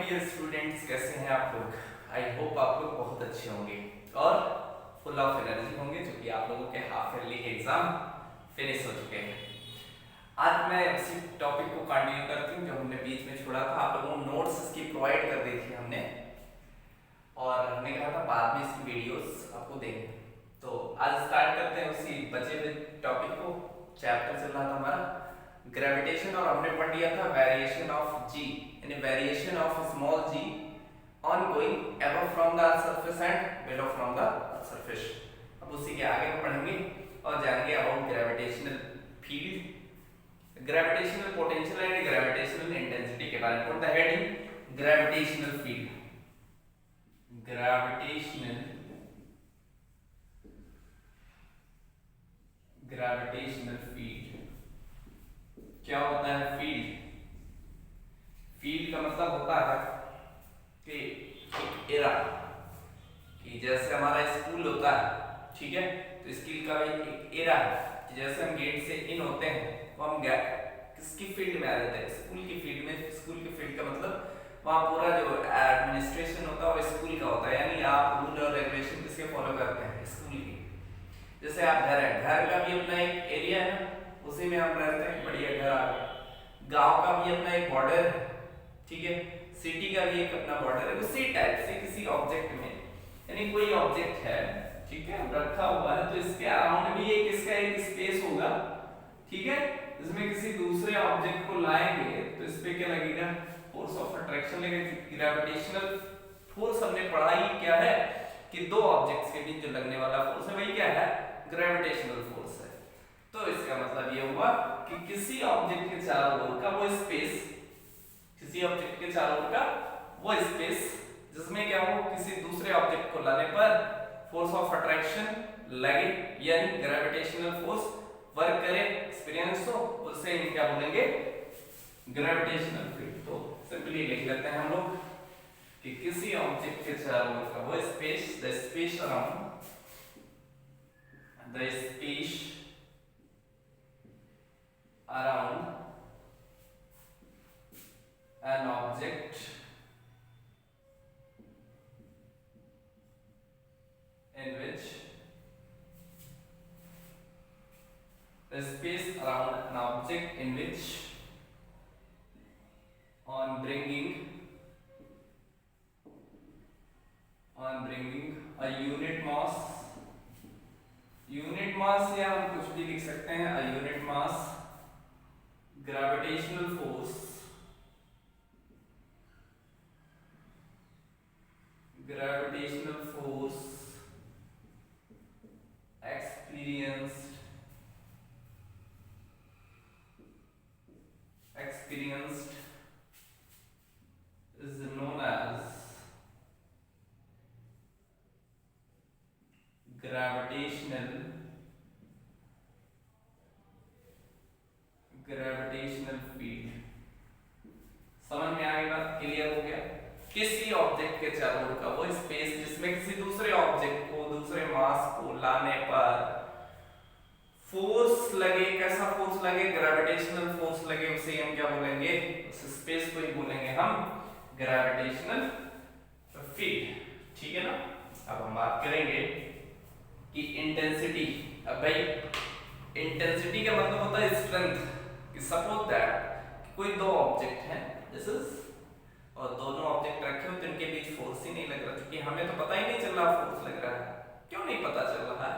Dear students, कैसे हैं आप लोग। आई होप आप लोग बहुत अच्छे होंगे और फुल ऑफ एनर्जी होंगे, जो कि आप लोगों के हाफ ईयरली के एग्जाम फिनिश हो चुके हैं। आज मैं उसी टॉपिक को कंटिन्यू करती हूँ जो हमने बीच में छोड़ा था। आप लोगों को नोट्स इसकी प्रोवाइड कर दी थी हमने, और हमने कहा था बाद में इसकी वीडियोस आपको देंगे। तो आज स्टार्ट करते हैं उसी बचे हुए टॉपिक को। चैप्टर चल रहा था हमारा ग्रेविटेशन, और हमने पढ़ लिया था वेरिएशन ऑफ जी, यानी variation of small g ongoing above from the earth surface and below from the earth surface। अब उसी के आगे हम पढ़ेंगे और जानेंगे about gravitational field, gravitational potential and gravitational intensity के बारे में। For the heading gravitational field, gravitational field क्या होता है। फील्ड का मतलब होता है कि एक एरा, कि जैसे हमारा स्कूल होता है, ठीक है, तो स्कूल का भी एक एरा है कि जैसे हम गेट से इन होते हैं तो हम किसकी फील्ड में आ जाते हैं, स्कूल की फील्ड में। स्कूल की फील्ड का मतलब वहाँ पूरा जो एडमिनिस्ट्रेशन होता है वो स्कूल का होता है, यानी आप रूल और रेगुलेशन किसके फॉलो करते हैं, स्कूल की। जैसे आप घर है, घर का भी अपना एक एरिया है ना, उसी में हम रहते हैं, बढ़िया घर आ गया। गाँव का भी अपना एक बॉर्डर है, ठीक है, सिटी का भी एक अपना बॉर्डर है। उसी टाइप से किसी ऑब्जेक्ट में, यानी कोई ऑब्जेक्ट है, ठीक है, रखा हुआ है, तो इसके अराउंड भी एक इसका एक स्पेस होगा, ठीक है। इसमें किसी दूसरे ऑब्जेक्ट को लाएंगे तो इस पे क्या लगेगा, फोर्स ऑफ अट्रैक्शन लगेगा। ग्रेविटेशनल फोर्स हमने पढ़ा ही क्या है कि दो ऑब्जेक्ट्स के बीच जो लगने वाला फोर्स है वही क्या है, ग्रेविटेशनल फोर्स है। तो इसका मतलब ये हुआ कि किसी ऑब्जेक्ट के चारों ओर का वो स्पेस, किसी ऑब्जेक्ट के चारों ओर का वो स्पेस जिसमें क्या हो, किसी दूसरे ऑब्जेक्ट को लाने पर फोर्स ऑफ अट्रैक्शन लगे, यानी ग्रेविटेशनल फोर्स वर्क करे, एक्सपीरियंस हो, उसे हम क्या बोलेंगे, ग्रेविटेशनल फील्ड। तो सिंपली लिख लेते हैं हम लोग कि किसी ऑब्जेक्ट के चारों ओर का वो space, the space around, the space around an object in which the space around an object in which on bringing a unit mass या हम कुछ भी लिख सकते हैं, a unit mass gravitational force experienced is known as gravitational field। समझ में आ गई बात, क्लियर हो गया। किसी ऑब्जेक्ट के चारों ओर का वो स्पेस जिसमें किसी दूसरे ऑब्जेक्ट को, दूसरे मास को लाने पर फोर्स लगे, कैसा फोर्स लगे, ग्रेविटेशनल फोर्स लगे, उसे हम क्या बोलेंगे, उस स्पेस को ही बोलेंगे हम ग्रेविटेशनल फील्ड, ठीक है ना। अब हम बात करेंगे कि इंटेंसिटी। अब भाई इंटेंसिटी का मतलब होता है स्ट्रेंथ, कि सपोज दैट कोई दो ऑब्जेक्ट हैं, दिस इज, और दोनों ऑब्जेक्ट रखे हो तो इनके बीच फोर्स ही नहीं लग रहा, क्योंकि हमें तो पता ही नहीं चल रहा फोर्स लग रहा है। क्यों नहीं पता चल रहा है,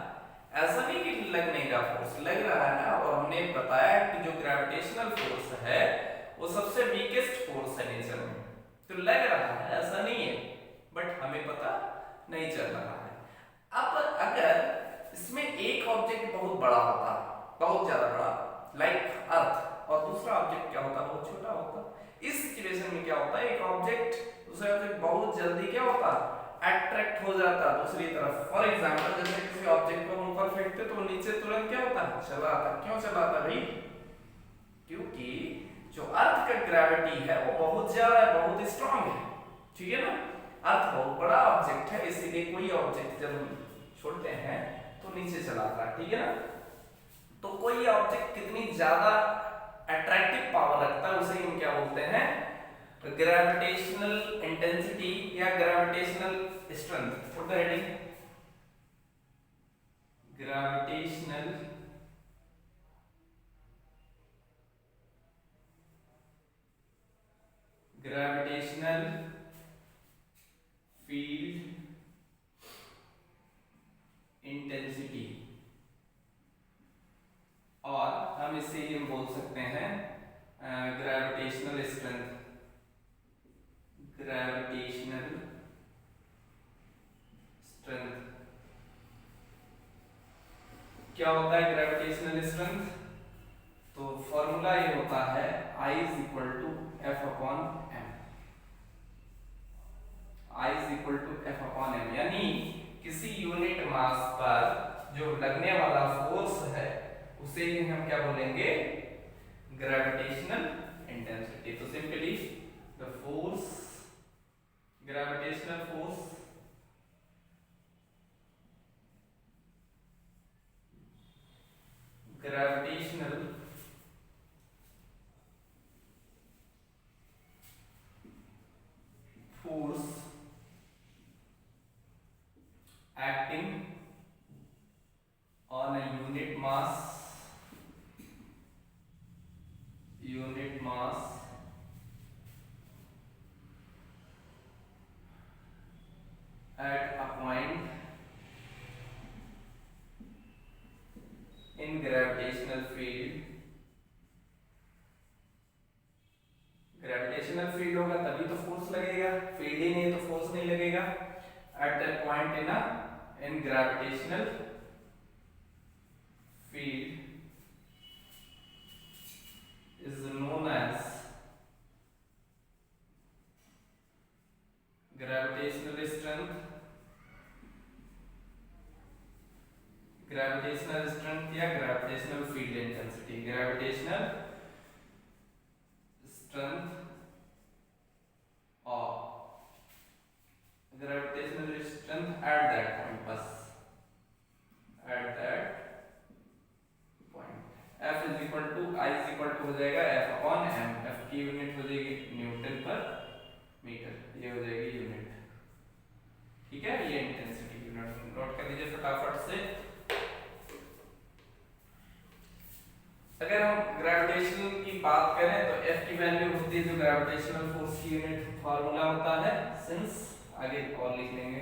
ऐसा नहीं कि लग नहीं रहा, फोर्स लग रहा है ना। और हमने बताया कि जो ग्रेविटेशनल फोर्स है वो सबसे वीकेस्ट फोर्स है नेचर में, तो लग रहा है, ऐसा नहीं है, बट हमें पता नहीं चल रहा है। अब अगर इसमें एक ऑब्जेक्ट बहुत बड़ा होता, बहुत ज्यादा बड़ा, लाइक अर्थ, और दूसरा ऑब्जेक्ट क्या होता, बहुत छोटा होता, इस सिचुएशन में क्या होता है, एक ऑब्जेक्ट दूसरे ऑब्जेक्ट बहुत जल्दी क्या होता, अट्रैक्ट हो जाता दूसरी तरफ। फॉर एग्जांपल जैसे किसी ऑब्जेक्ट को हम ऊपर फेंकते तो नीचे तुरंत क्या होता, चला आता। क्यों चला आता भाई, क्योंकि जो अर्थ का ग्रेविटी है वो बहुत ज्यादा है, बहुत स्ट्रांग है, ठीक है ना। अर्थ बहुत बड़ा ऑब्जेक्ट है, इसीलिए कोई ऑब्जेक्ट जब हम छोड़ते हैं तो नीचे चला आता है, ठीक है ना। तो कोई ऑब्जेक्ट कितनी ज्यादा अट्रैक्टिव पावर रखता है उसे हम क्या बोलते हैं, ग्रेविटेशनल इंटेंसिटी या gravitational strength, put the heading gravitational field intensity, और हम इसे ये बोल सकते हैं ग्रेविटेशनल स्ट्रेंथ। ग्रेविटेशनल स्ट्रेंथ क्या होता है ग्रेविटेशनल स्ट्रेंथ? तो फॉर्मूला ये होता है I is equal to F upon M. I is equal to F upon M, यानी किसी यूनिट मास पर जो लगने वाला फोर्स है उसे ही हम क्या बोलेंगे? Gravitational intensity. तो simply the force, gravitational force gravitational force acting on a unit mass at a point in gravitational field। Gravitational field होगा तभी तो फोर्स लगेगा, फील्ड ही नहीं तो फोर्स नहीं लगेगा। At that point in gravitational field is known as gravitational strength, gravitational strength या gravitational field intensity. Gravitational strength और gravitational strength at that point, बस at that point. F is equal to I is equal to हो जाएगा F upon M। F की unit हो जाएगी Newton पर metre, ये हो जाएगी यूनिट। ठीक है, ये इंटेंसिटी यूनिट नोट कर लीजिए फटाफट से। अगर हम ग्रेविटेशन की बात करें तो F की वैल्यू होती है जो ग्रेविटेशनल फोर्स की यूनिट, फार्मूला होता है सिंस, आगे और लिख लेंगे।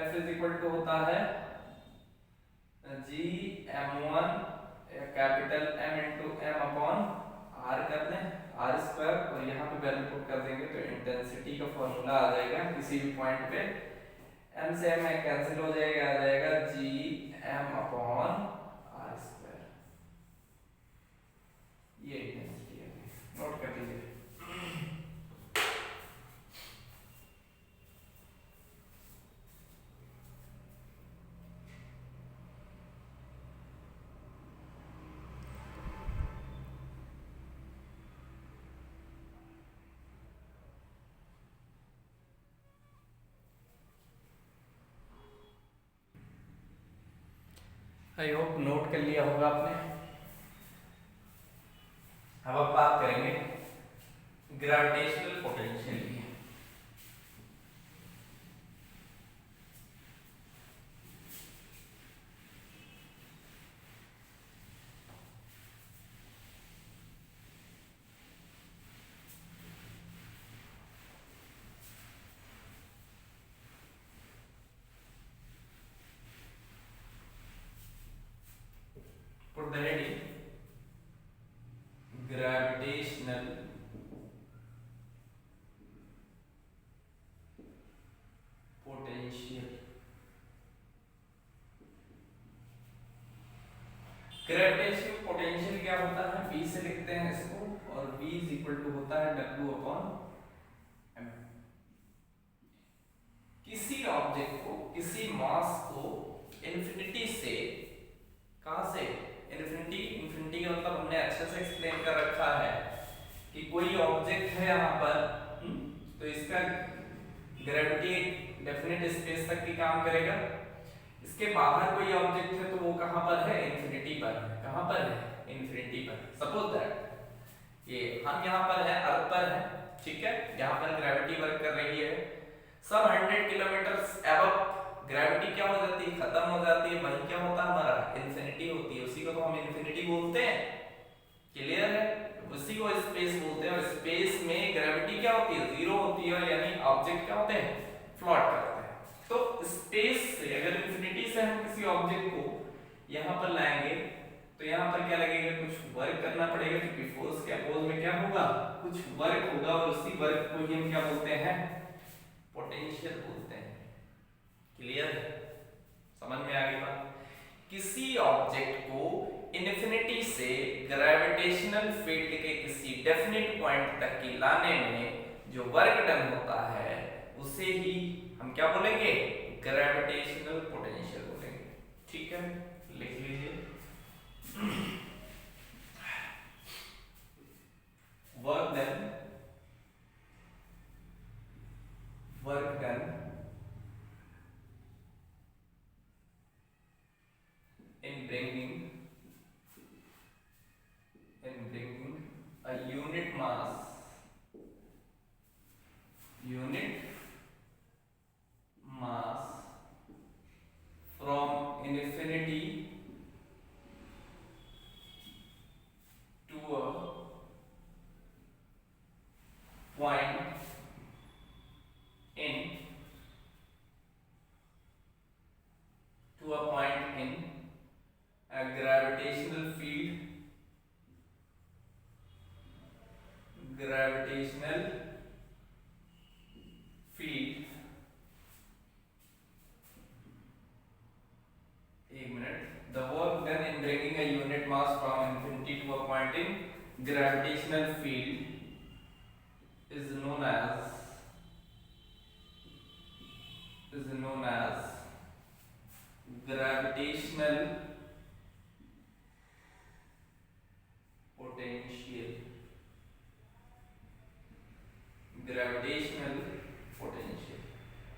F इज इक्वल टू होता है G m1 capital M into M upon R कर लें, R स्क्वायर, और यहाँ पे वैल्यू पुट कर देंगे तो इंटेंसिटी का फॉर्मूला आ जाएगा किसी भी पॉइंट पे। M से M कैंसिल हो जाएगा, आ जाएगा G M upon R square. ये इंटेंसिटी है, नोट कर लीजिए। आई होप नोट कर लिया होगा आपने। अब बात करेंगे ग्रेविटेशनल पोटेंशियल की। Put the heading gravitational potential। Gravitational potential क्या होता है? V से लिखते हैं इसको, और V इज इक्वल टू होता है W अपॉन M। किसी ऑब्जेक्ट को, किसी मास को इन्फिनिटी से, कहां से? इन्फिनिटी। इन्फिनिटी का मतलब हमने अच्छे से एक्सप्लेन कर रखा है कि कोई ऑब्जेक्ट है यहाँ पर, तो इसका ग्रेविटी डेफिनेट स्पेस तक ही काम करेगा। इसके बाहर कोई ऑब्जेक्ट है तो वो कहां पर है? इन्फिनिटी पर है। कहां पर है? इन्फिनिटी पर। सपोज दैट ये हम यहाँ पर है, अर्थ पर है, ठीक है, यहाँ पर ग्रेविटी वर्क कर रही है, सब 100 किलोमीटर अबव ग्रेविटी क्या हो जाती है, खत्म हो जाती है, वही क्या होता है हमारा इंफिनिटी होती है, उसी को तो हम इंफिनिटी बोलते हैं। क्लियर है, उसी को स्पेस बोलते हैं, और स्पेस में ग्रेविटी क्या होती है, जीरो होती है, यानी ऑब्जेक्ट क्या होते हैं, फ्लोट करते हैं। तो स्पेस से अगर इंफिनिटी से हम किसी ऑब्जेक्ट को यहाँ पर लाएंगे तो यहाँ पर क्या लगेगा, कुछ वर्क करना पड़ेगा, क्योंकि फोर्स के अपोज में क्या होगा, कुछ वर्क होगा, और उसी वर्क को ही हम क्या बोलते हैं, पोटेंशियल बोलते हैं। क्लियर, समझ में आ गई बात। किसी ऑब्जेक्ट को इन्फिनिटी से ग्रेविटेशनल फील्ड के किसी डेफिनेट पॉइंट तक की लाने में जो वर्क डन होता है उसे ही हम क्या बोलेंगे, ग्रेविटेशनल पोटेंशियल बोलेंगे। ठीक है, लिख लीजिए work done in bringing a unit mass from infinity to a point in a gravitational field, एक minute, the work done in bringing a unit mass from infinity to a point in gravitational field is known as gravitational potential।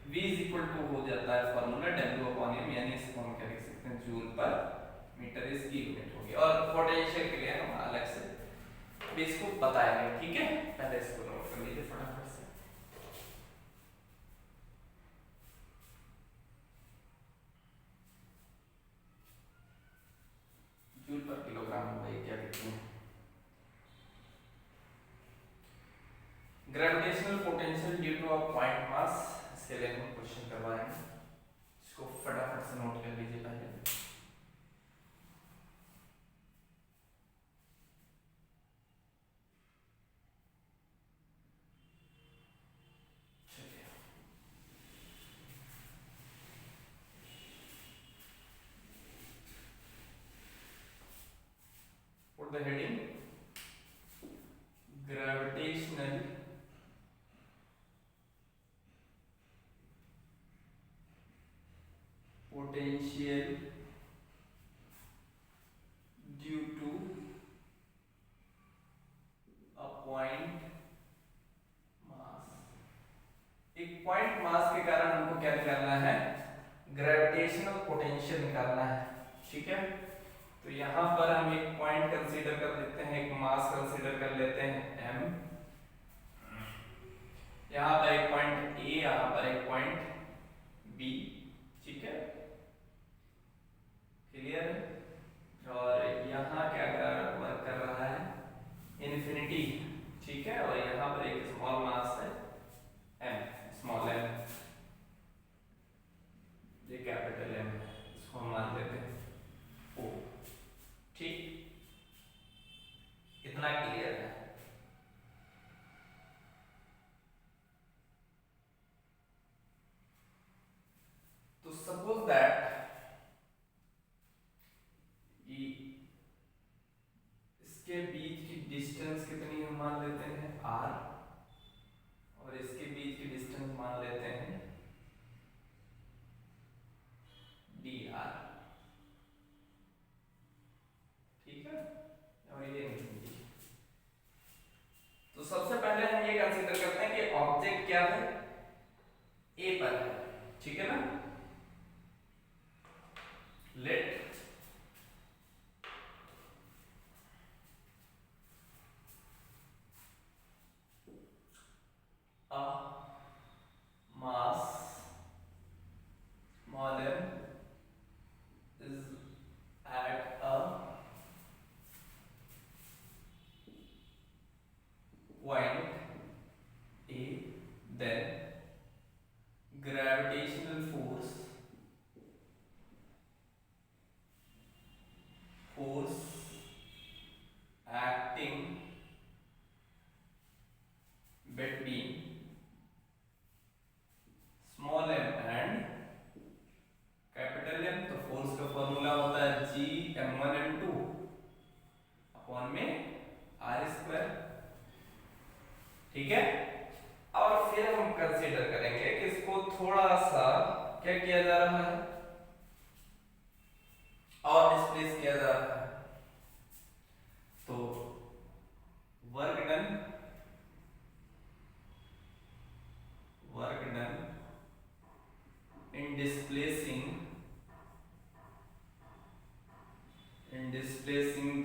V is equal to हो जाता है formula W upon m, यानी इसको हम क्या लिख सकते हैं, जूल पर मीटर इसकी यूनिट होगी, और पोटेंशियल के लिए हम अलग से भी इसको बताएंगे। ठीक है, पहले इसको नोट कर लीजिए फटाफट से। जूल पर किलोग्राम भाई क्या लिखते हैं, gravitational potential due to a point mass, इसके लिए हम क्वेश्चन करवाएंगे, इसको फटाफट से नोट कर लीजिए पहले। Put the heading gravitational potential due to a point mass। एक पॉइंट मास के कारण हमको क्या निकालना है, ग्रेविटेशनल पोटेंशियल निकालना है। ठीक है, तो यहाँ पर हम एक पॉइंट कंसीडर कर लेते हैं, एक मास कंसीडर कर लेते हैं m, यहाँ पर एक पॉइंट A, यहाँ पर एक पॉइंट B। ठीक है, क्लियर है, और यहाँ क्या वर्क कर रहा है, इन्फिनिटी। ठीक है, और यहाँ पर एक स्मॉल मास है m, स्मॉल m, ये कैपिटल M है, इसको हम मान लेते हैं O। ठीक, इतना क्लियर है। तो सपोज दैट इसके बीच की डिस्टेंस कितनी हम मान लेते हैं r, और इसके बीच की डिस्टेंस मान लेते हैं dr। ठीक है, और ये नहीं, तो सबसे पहले हम ये कंसीडर करते हैं कि ऑब्जेक्ट क्या है, A पर है। ठीक है ना, late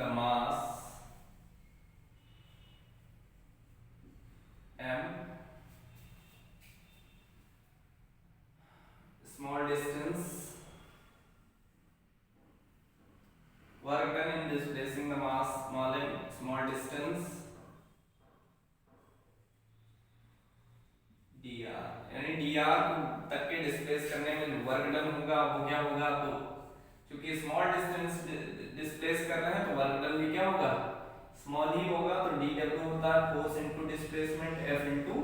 the mass m, small distance, work done in displacing the mass small m, small distance dr, यानी dr तक के डिस्प्लेस करने में जो वर्क डन होगा वो क्या होगा, तो क्योंकि स्मॉल डिस्टेंस डिस्प्लेस कर रहे हैं तो वर्क डन भी क्या होगा, स्मॉल ही होगा। तो dw होता है force into displacement F into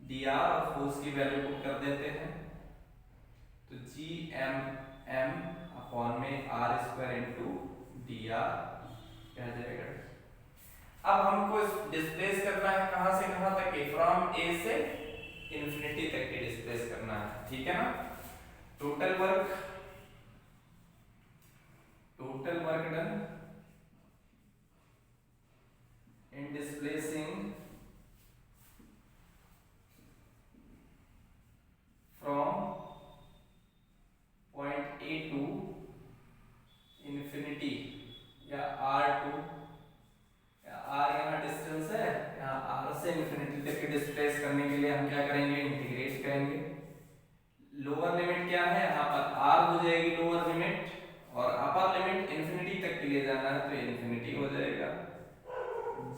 dr, और फोर्स की वैल्यू पुट कर देते हैं तो Gmm अपॉन में r स्क्वायर इनटू dr क्या जाएगा। अब हमको डिस्प्लेस करना है कहां से कहां तक के, फ्रॉम a से इंफिनिटी तक के डिस्प्लेस करना है, ठीक है ना। Total work done in displacing from point A to infinity या R to, R यहाँ डिस्टेंस है, यहाँ R से इंफिनिटी तक के डिस्प्लेस करने के लिए हम क्या करेंगे, इंटीग्रेट करेंगे। लोअर लिमिट क्या है, यहाँ पर R हो जाएगी लोअर लिमिट, और अपर लिमिट इंफिनिटी तक के लिए जाना है तो इंफिनिटी हो जाएगा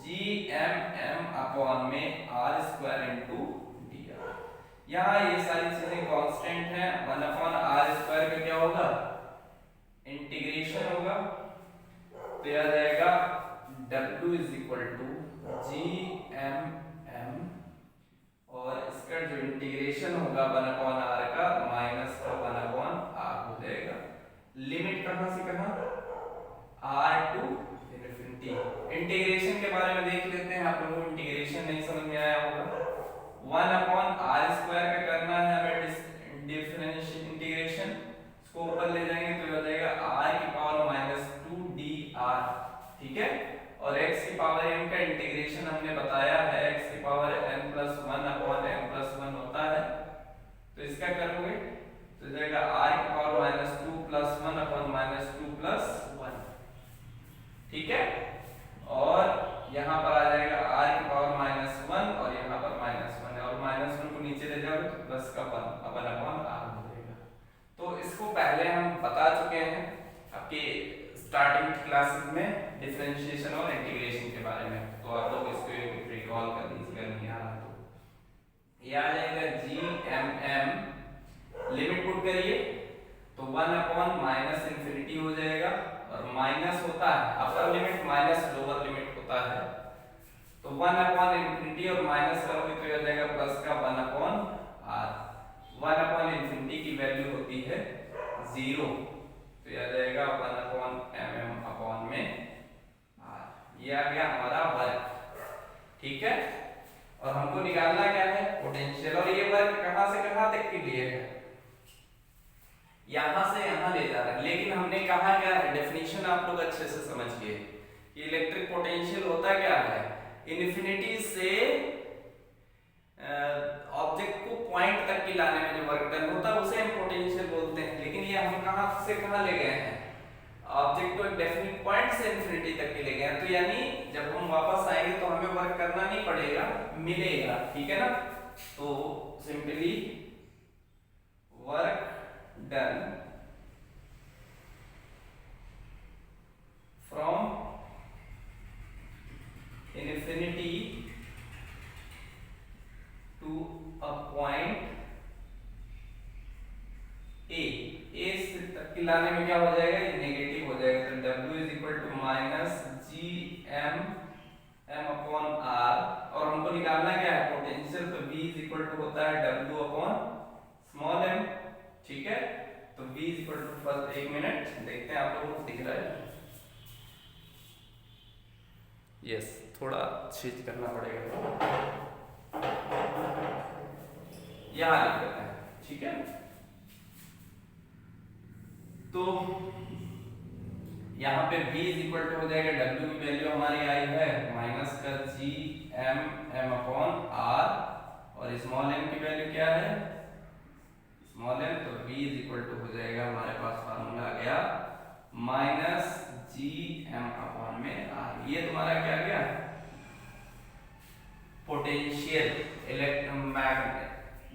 Gmm अपॉन में r स्क्वायर इनटू dr। यहाँ ये सारी चीजें कांस्टेंट हैं, 1 अपॉन r स्क्वायर का क्या होगा, इंटीग्रेशन होगा, तो यह जाएगा w is equal to Gmm, और इसका जो इंटीग्रेशन होगा 1 अपॉन r का माइनस का 1 अपॉन r हो जाएगा। लिमिट कहां से कहां, r टू इंफिनिटी। इंटीग्रेशन के बारे में देख लेते हैं, आप लोगों को इंटीग्रेशन नहीं समझ में आया होगा। 1 अपॉन r स्क्वायर का करना है हमें डिफरेंशियल इंटीग्रेशन, इसको ऊपर ले जाएंगे तो हो जाएगा r की पावर माइनस 2 dr, ठीक है। और x की पावर n का इंटीग्रेशन हमने बताया है x की power n plus 1 upon n plus 1 होता है, तो इसका करोगे तो जाएगा r की power minus 2 plus 1 upon minus 2 plus 1, ठीक है। और यहाँ पर आ जाएगा r की पावर माइनस 1 और यहाँ पर माइनस 1 है, और माइनस 1 को नीचे ले जाओगे तो प्लस का 1 अपन अपॉन r हो जाएगा। तो इसको पहले हम बता चुके हैं आपके स्टार्टिंग क्लासेस में डिफरेंशिएशन और इंटीग्रेशन के बारे में, तो आप लोग इसको रिकॉल कर लीजिएगा, नहीं आ रहा तो ये आ जाएगा Gmm, लिमिट पुट करिए तो 1 अपॉन माइनस इंफिनिटी हो जाएगा, और माइनस होता है upper limit minus lower limit होता है, तो 1 अपॉन इंफिनिटी और माइनस करोगे तो हो जाएगा प्लस का 1 अपॉन r। 1 अपॉन इंफिनिटी की वैल्यू होती है 0, तो यह जाएगा 1 अपॉन mm अपॉन में r। ये आ गया हमारा वर्क, ठीक है। और हमको निकालना क्या है, पोटेंशियल, और ये वर्क कहां से कहां तक के लिए है, यहां से यहां ले जा रहा है, लेकिन हमने कहा क्या है, डेफिनेशन आप लोग अच्छे से समझिए कि इलेक्ट्रिक पोटेंशियल होता क्या है, इन्फिनिटी से ऑब्जेक्ट को पॉइंट तक के लाने में जो वर्क डन होता है उसे हम पोटेंशियल बोलते हैं। लेकिन ये हम कहां से कहां ले गए हैं, ऑब्जेक्ट को एक डेफिनिट पॉइंट से इंफिनिटी तक के ले गए हैं, तो यानी जब हम वापस आएंगे तो हमें वर्क करना नहीं पड़ेगा, मिलेगा, ठीक है ना। तो simply work done from infinity to a point A से तक के लाने में क्या हो जाएगा, ये नेगेटिव हो जाएगा, तो W is equal to minus Gmm upon r, और हमको निकालना क्या है पोटेंशियल, तो V इज इक्वल टू होता है W अपॉन स्मॉल m, ठीक है। तो V is equal to, first एक मिनट देखते हैं आप लोगों को दिख रहा है, यस थोड़ा चेंज करना पड़ेगा, यहाँ लिख देते हैं, ठीक है। तो यहाँ पे v इज इक्वल टू हो जाएगा, w की वैल्यू हमारी आई है माइनस का Gmm अपॉन r, और स्मॉल m की वैल्यू क्या है, स्मॉल m, तो v इज इक्वल टू हो जाएगा हमारे पास फार्मूला आ गया माइनस Gm/r, ये तुम्हारा क्या गया, potential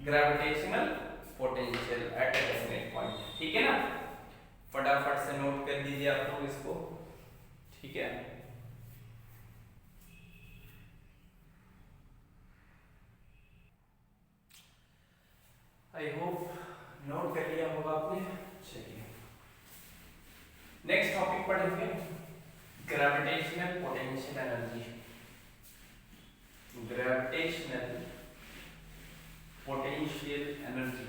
gravitational potential at a definite point. ठीक है ना, फटाफट से नोट कर दीजिए आप लोग इसको। ठीक है, आई होप नोट कर लिया होगा आपने। चलिए नेक्स्ट टॉपिक पढ़ेंगे, gravitational potential energy. Gravitational potential energy,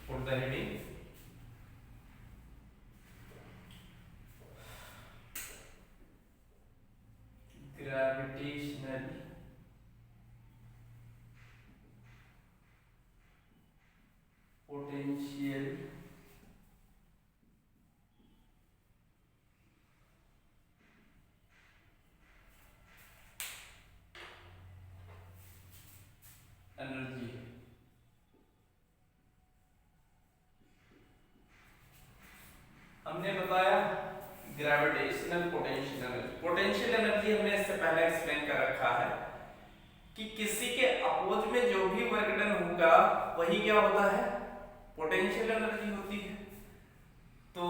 put the heading gravitational potential energy. हमने बताया gravitational potential energy. Potential energy हमने इससे पहले एक्सप्लेन कर रखा है कि किसी के अपोज में जो भी वर्क डन होगा वही क्या होता है, पोटेंशियल एनर्जी होती है। तो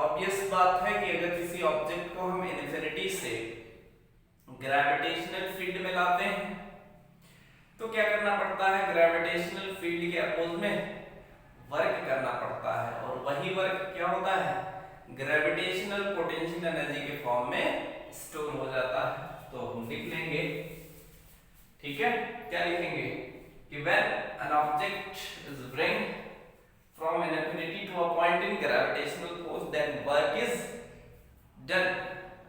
ऑब्वियस बात है कि अगर किसी ऑब्जेक्ट को हम इन्फिनिटी से ग्रेविटेशनल फील्ड में लाते हैं तो क्या करना पड़ता है, ग्रेविटेशनल फील्ड के अपोज में वर्क करना पड़ता है, और वही वर्क क्या होता है, ग्रेविटेशनल पोटेंशियल एनर्जी के फॉर्म में स्टोर हो जाता है। तो हम लिख लेंगे, ठीक है, क्या लिखेंगे कि when an object is bring from an infinity to a point in gravitational force, then work is done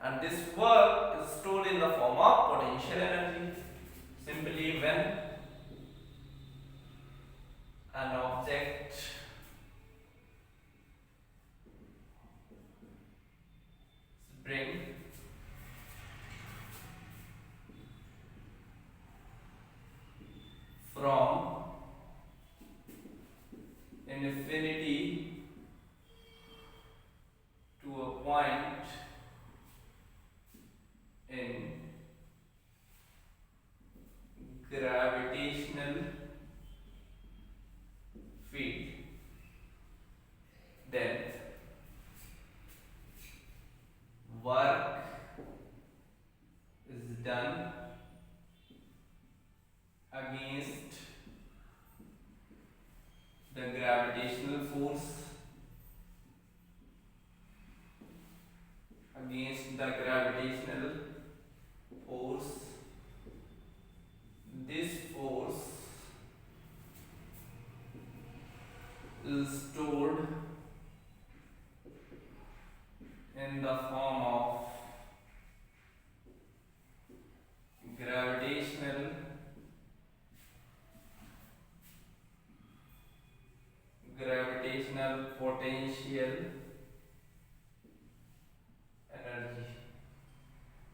and this work is stored in the form of potential energy. Simply when an object bring from infinity to a point in gravitational field, then work is done against the gravitational force, against the gravitational force. This force is stored in the form of gravitational potential energy.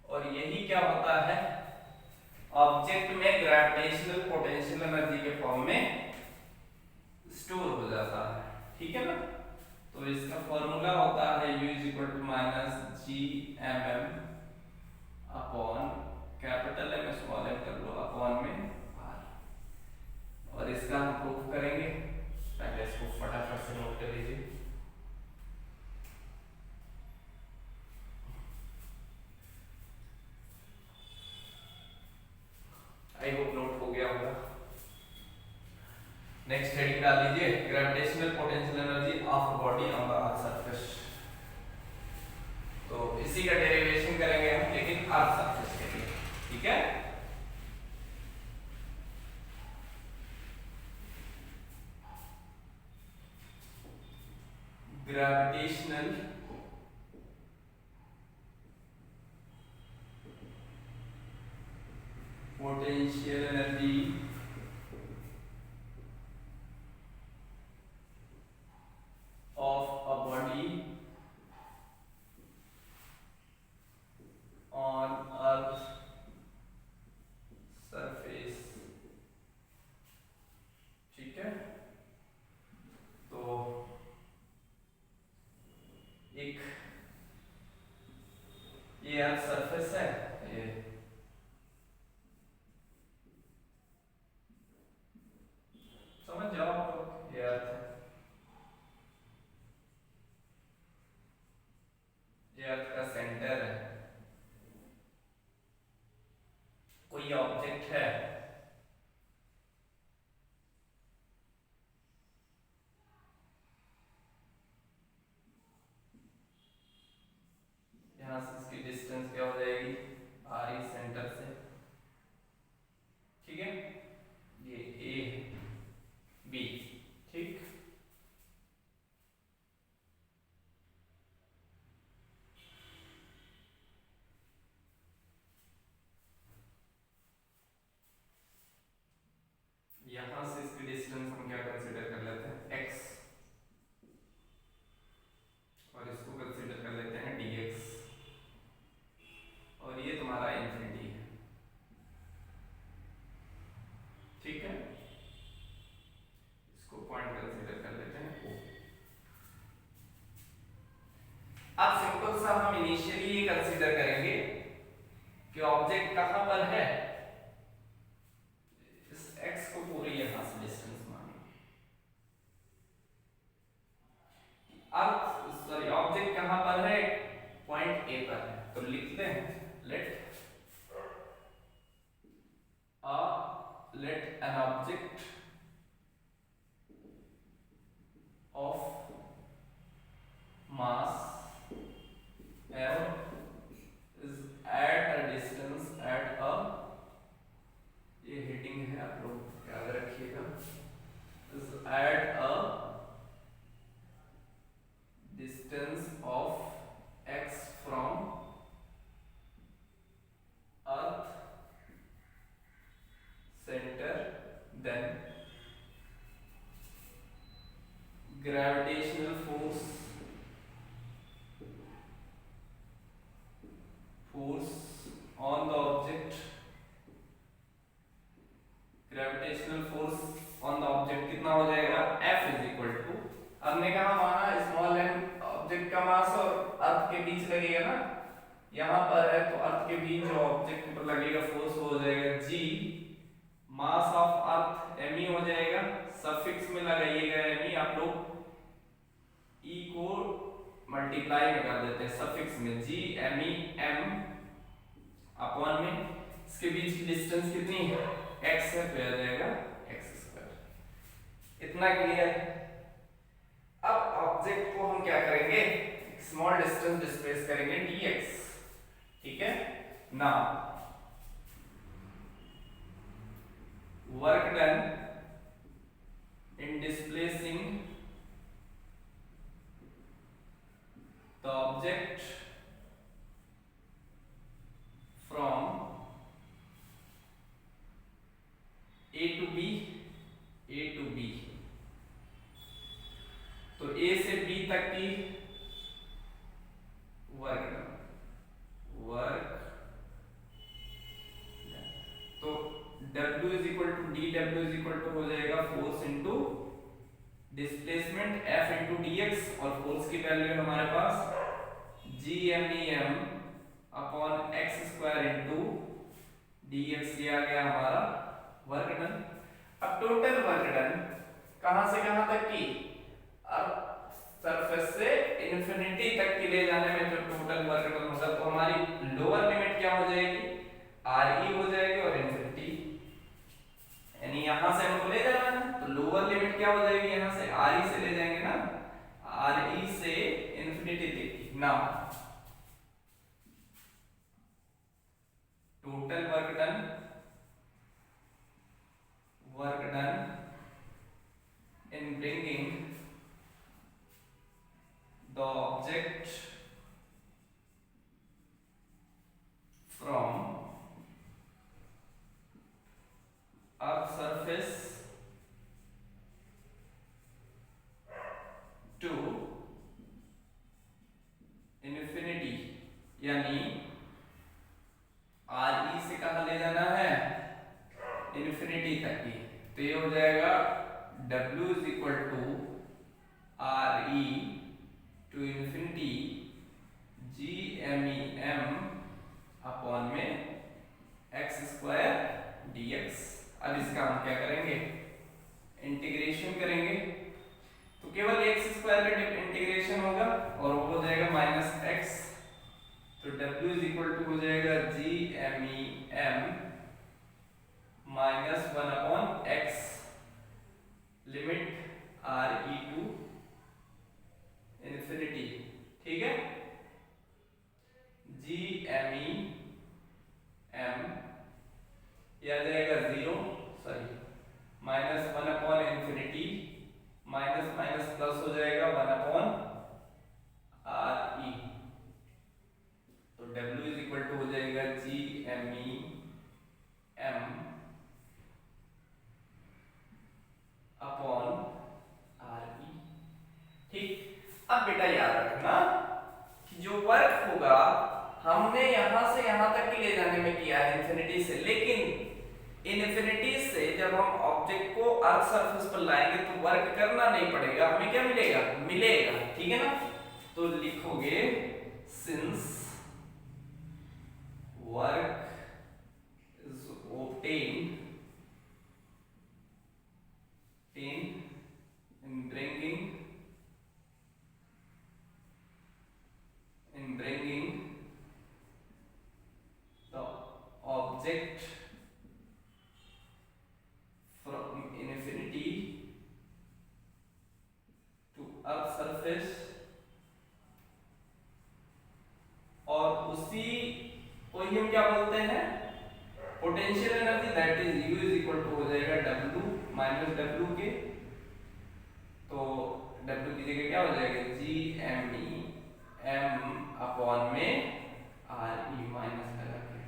और यही क्या होता है, object में gravitational potential energy के form में store हो जाता है। ठीक है ना, तो इसका फॉर्मूला होता है U = -Gmm upon capital M small m कर लो अपॉन में R, और इसका हम प्रूफ करेंगे। पहले इसको फटाफट से नोट कर लीजिए। आई होप नोट हो गया होगा। नेक्स्ट हेडिंग डाल लीजिए, gravitational potential energy of a body on the earth surface. तो इसी का डेरिवेशन करेंगे हम, लेकिन अर्थ सरफेस के लिए। ठीक है, gravitational potential energy of a body on Earth's surface at a distance of x from earth center, then gravitational force on the object, gravitational force on the object कितना हो जाएगा, F इज इक्वल टू, हमने कहा माना small m object का मास और अर्थ के बीच लगेगा ना, यहाँ पर है तो अर्थ के बीच जो ऑब्जेक्ट पर लगेगा फोर्स हो जाएगा G, mass of earth me हो जाएगा, सफिक्स में लगाइएगा me, आप लोग e को मल्टीप्लाई में कर देते हैं सफिक्स में, G me m अपॉन में इसके बीच की डिस्टेंस कितनी है, x है, तो आ जाएगा x²। इतना क्लियर है। अब ऑब्जेक्ट को हम क्या करेंगे, स्मॉल डिस्टेंस डिस्प्लेस करेंगे dx, ठीक है। Now work done in displacing the object from A to B, तो A से B तक की वर्क, तो W is equal to dW is equal to हो जाएगा force into displacement F into dx, और फोर्स की वैल्यू हमारे पास GMEM upon x² into dx, दिया गया हमारा वर्क डन। अब टोटल वर्क डन कहां से कहां तक की, अब सरफेस से इंफिनिटी तक के ले जाने में जो टोटल वर्क डन होगा, तो हमारी लोअर लिमिट क्या हो जाएगी, RE हो जाएगी, और इंफिनिटी यानी यहां से हमको ले जाना है, तो लोअर लिमिट क्या हो जाएगी, यहां से RE से ले जाएंगे ना, RE से इंफिनिटी तक। Now total work done in bringing the object from earth surface to infinity, यानी RE से कहां ले जाना है, इंफिनिटी तक की, तो ये हो जाएगा W is equal to RE to infinity GMEM upon में x² dx। अब इसका हम क्या करेंगे, इंटीग्रेशन करेंगे, तो केवल x² का इंटीग्रेशन होगा और वो हो जाएगा -x, तो W इज इक्वल टू हो जाएगा GMEM -1 upon x, limit RE to infinity, ठीक है। GMEM यह आ जाएगा 0, sorry -1 upon infinity, minus minus plus हो जाएगा 1 अपॉन RE, तो W इज इक्वल टू हो जाएगा GMEM अपॉन RE, ठीक। अब बेटा याद रखना कि जो वर्क होगा हमने यहां से यहां तक के ले जाने में किया है इंफिनिटी से, लेकिन इनफिनिटी से जब हम ऑब्जेक्ट को अर्थ सरफेस पर लाएंगे तो वर्क करना नहीं पड़ेगा, हमें क्या मिलेगा, मिलेगा, ठीक है ना। तो लिखोगे since work is obtained in bringing the object from infinity to earth surface, और उसी को ही हम क्या बोलते हैं, potential energy, that is U is equal to हो जाएगा W माइनस W के तो W की जगह क्या हो जाएगा, GME m/RE माइनस लगा के।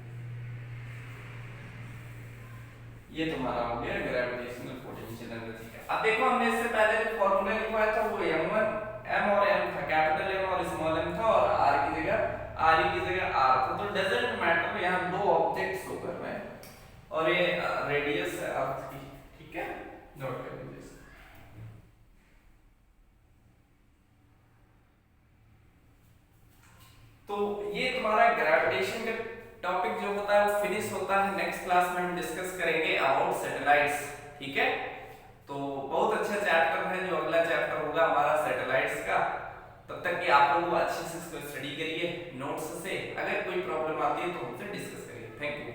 ये तुम्हारा हो गया ग्रेविटेशनल पोटेंशियल एनर्जी का। अब देखो हमने इससे पहले जो फॉर्मूला लिखवाया था वो m1 m और m था, कैपिटल M और स्मॉल m था, और r की जगह r की जगह r था। तो डजंट मैटर, यहाँ दो ऑब्जेक्ट्स शो कर रहे हैं और ये रेडियस है अर्थ की, ठीक है, नोट कर लीजिए। तो ये तुम्हारा ग्रेविटेशन का टॉपिक जो होता है वो फिनिश होता है। नेक्स्ट क्लास में हम डिस्कस करेंगे अबाउट सैटेलाइट्स, ठीक है। तो बहुत अच्छा चैप्टर है, जो अगला चैप्टर होगा हमारा सैटेलाइट्स का। तब तक कि आप लोग अच्छे से इसको स्टडी करिए नोट्स से। अगर कोई प्रॉब्लम आती है तो हमसे डिस्कस करिए। Thank you.